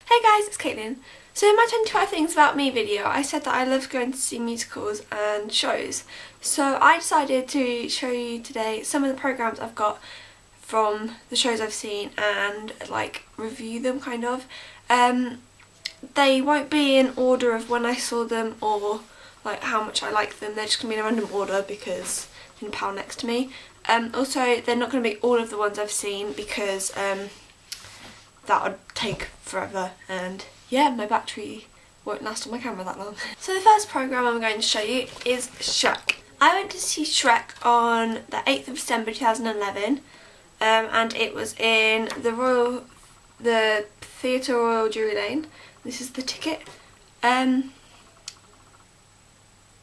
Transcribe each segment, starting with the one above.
Hey guys, it's Caitlin. So in my 25 Things About Me video, I said that I love going to see musicals and shows. So I decided to show you today some of the programmes I've got from the shows I've seen and like review them kind of. They won't be in order of when I saw them or like how much I like them. They're just going to be in a random order because there's a pal next to me. Also, they're not going to be all of the ones I've seen because that would take forever and yeah, my battery won't last on my camera that long. So the first programme I'm going to show you is Shrek. I went to see Shrek on the 8th of December 2011 and it was in the Theatre Royal Drury Lane. This is the ticket.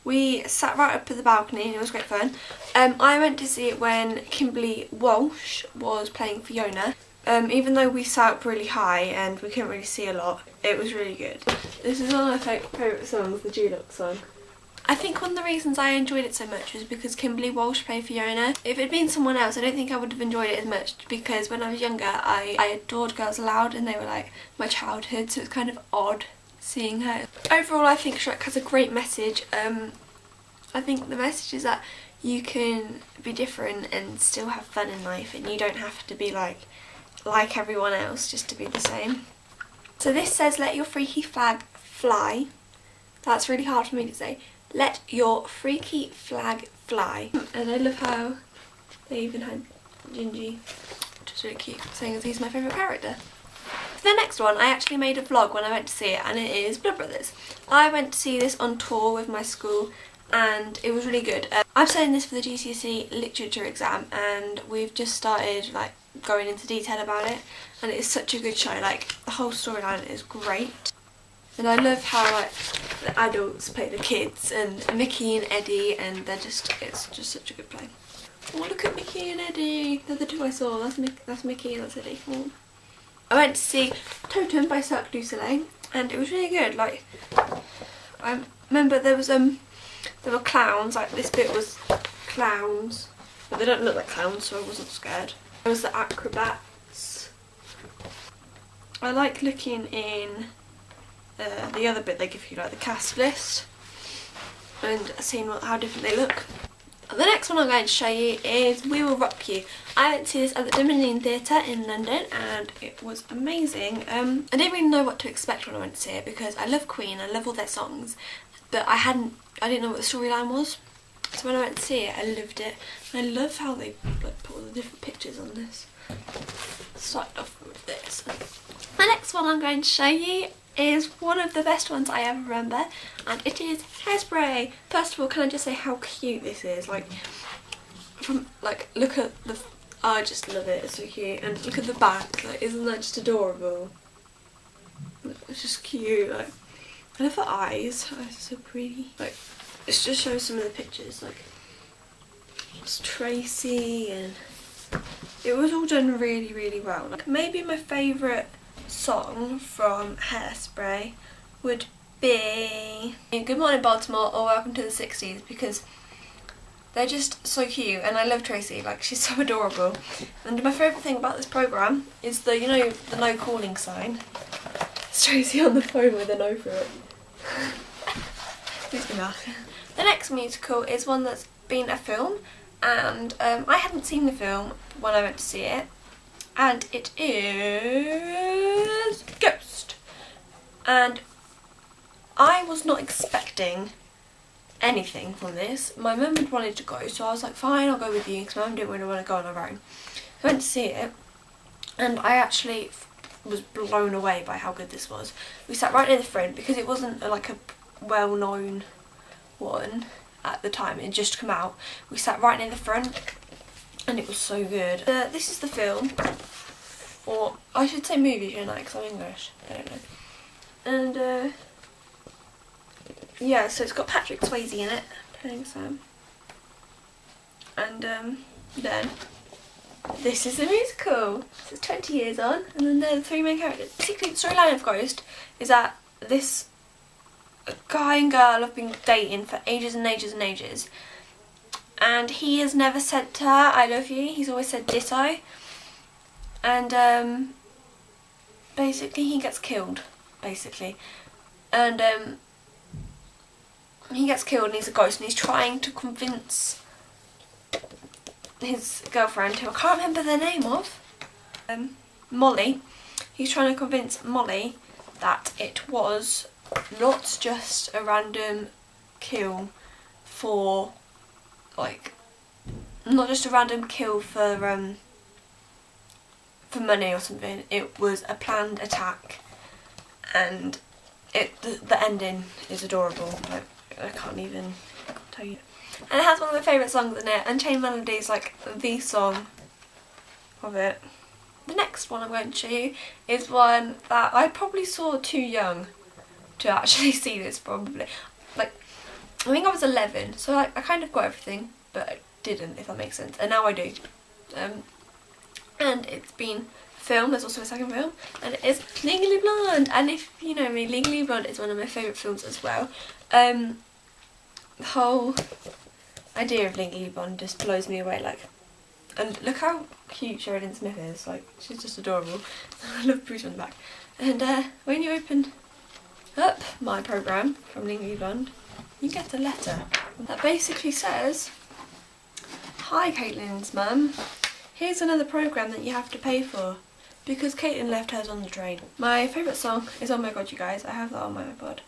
We sat right up at the balcony and it was great fun. I went to see it when Kimberly Walsh was playing Fiona. Even though we sat up really high and we couldn't really see a lot, it was really good. This is one of my favourite songs, the Dulux song. I think one of the reasons I enjoyed it so much was because Kimberly Walsh played Fiona. If it had been someone else, I don't think I would have enjoyed it as much because when I was younger I adored Girls Aloud and they were like my childhood, so it's kind of odd seeing her. Overall, I think Shrek has a great message. I think the message is that you can be different and still have fun in life and you don't have to be like everyone else just to be the same. So this says let your freaky flag fly. That's really hard for me to say. Let your freaky flag fly. And I love how they even had Gingy, which is really cute, saying he's my favourite character. For the next one, I actually made a vlog when I went to see it and it is Blood Brothers. I went to see this on tour with my school and it was really good. I'm studying this for the GCSE literature exam and we've just started like going into detail about it and it is such a good show. Like the whole storyline is great and I love how like the adults play the kids and Mickey and Eddie, and it's just such a good play. Oh, look at Mickey and Eddie, they're the two I saw. That's Mickey and that's Eddie. Oh. I went to see Totem by Cirque du Soleil and it was really good. Like I remember there were clowns, like this bit was clowns, but they don't look like clowns so I wasn't scared. There was the acrobats. I like looking in the other bit they give you, like the cast list, and seeing how different they look. The next one I'm going to show you is We Will Rock You. I went to see this at the Dominion Theatre in London and it was amazing. I didn't really know what to expect when I went to see it because I love Queen, I love all their songs, but I didn't know what the storyline was. So when I went to see it, I loved it. And I love how they like put all the different pictures on this. Started off with this. The next one I'm going to show you is one of the best ones I ever remember, and it is Hairspray. First of all, can I just say how cute this is? Like, look at the. I just love it. It's so cute. And look at the back. Like, isn't that just adorable? It's just cute. Like, I love her eyes. Her eyes are so pretty. Like, let's just show some of the pictures. Like, it's Tracy, and it was all done really, really well. Like, maybe my favourite song from Hairspray would be Good Morning Baltimore or Welcome to the 60s because they're just so cute and I love Tracy, like she's so adorable. And my favourite thing about this programme is the, you know, the no calling sign. It's Tracy on the phone with a no for it. Makes me laugh. The next musical is one that's been a film and I hadn't seen the film when I went to see it, and it is Ghost. And I was not expecting anything from this. My mum had wanted to go, so I was like, fine, I'll go with you, because my mum didn't really want to go on her own. I went to see it and I actually was blown away by how good this was. We sat right near the front because it wasn't like a well-known one at the time, it had just come out. We sat right near the front and it was so good. This is the film, or I should say movie, shouldn't I, because I'm English, I don't know. And yeah, so it's got Patrick Swayze in it, playing Sam. And then this is the musical. So it's 20 years on, and then there are the three main characters. Basically, the storyline of Ghost is that this guy and girl have been dating for ages and ages and ages, and he has never said to her I love you, he's always said ditto, and basically he gets killed basically. And he gets killed and he's a ghost, and he's trying to convince his girlfriend, who I can't remember the name of, Molly. He's trying to convince Molly that it was not just a random kill for, like, not just a random kill for money or something. It was a planned attack, and the ending is adorable. Like, I can't even tell you. And it has one of my favourite songs in it, Unchained Melody is like the song of it. The next one I'm going to show you is one that I probably saw too young to actually see this, probably. Like, I think I was 11, so I kind of got everything, but I didn't, if that makes sense. And now I do. And it's been filmed, there's also a second film, and it is Legally Blonde. And if you know me, Legally Blonde is one of my favourite films as well. The whole idea of Legally Blonde just blows me away, like, and look how cute Sheridan Smith is, like, she's just adorable. I love Bruce on the back. And when you open up my programme from Legally Blonde, you get a letter that basically says, "Hi Caitlin's mum, here's another programme that you have to pay for because Caitlin left hers on the train." My favourite song is Oh My God You Guys. I have that on my iPod.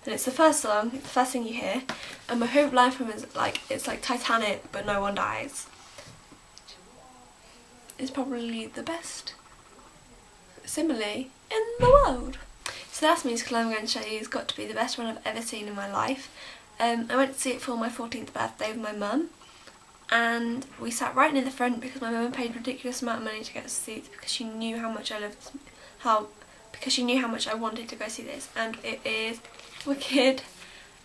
And it's the first song, it's the first thing you hear. And my favourite line from it is like, it's like Titanic but no one dies. It's probably the best simile in the world. So that's musical I'm going to show you. It's got to be the best one I've ever seen in my life. I went to see it for my 14th birthday with my mum. And we sat right near the front because my mum paid a ridiculous amount of money to get us seats because she knew how much I wanted to go see this, and it is wicked.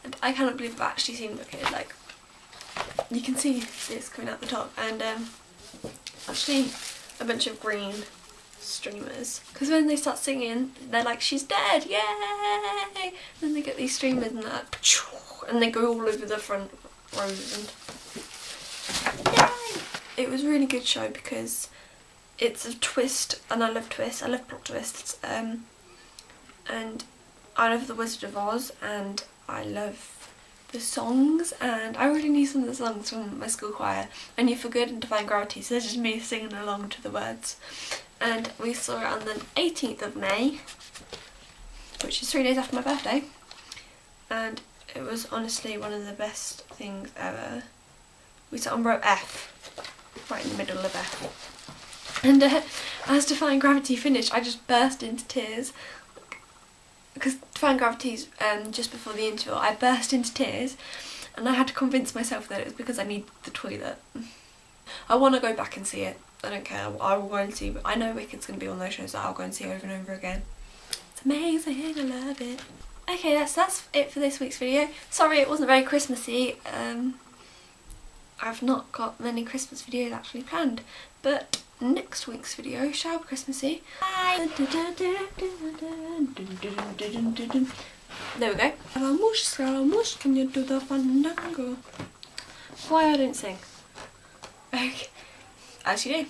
And I cannot believe I've actually seen Wicked. Like, you can see this coming out the top, and actually a bunch of green streamers, because when they start singing they're like, "She's dead, yay!" And then they get these streamers and they go all over the front rows, and yay! It was a really good show because it's a twist, and I love twists, I love plot twists, and I love The Wizard of Oz, and I love the songs, and I already knew some of the songs from my school choir. I knew For Good and Defying Gravity, so it's just me singing along to the words. And we saw it on the 18th of May, which is 3 days after my birthday, and it was honestly one of the best things ever. We sat on row F, right in the middle of F. And as Defying Gravity finished, I just burst into tears. Because Defying Gravity's just before the interval, I burst into tears, and I had to convince myself that it was because I need the toilet. I want to go back and see it. I don't care. I will go and see. But I know Wicked's going to be one of those shows that I'll go and see over and over again. It's amazing. I love it. Okay, that's it for this week's video. Sorry it wasn't very Christmassy. I've not got many Christmas videos actually planned, but next week's video shall be Christmassy. Bye! There we go. Scaramouche, can you do the fandango? Why I don't sing? Okay, as you do.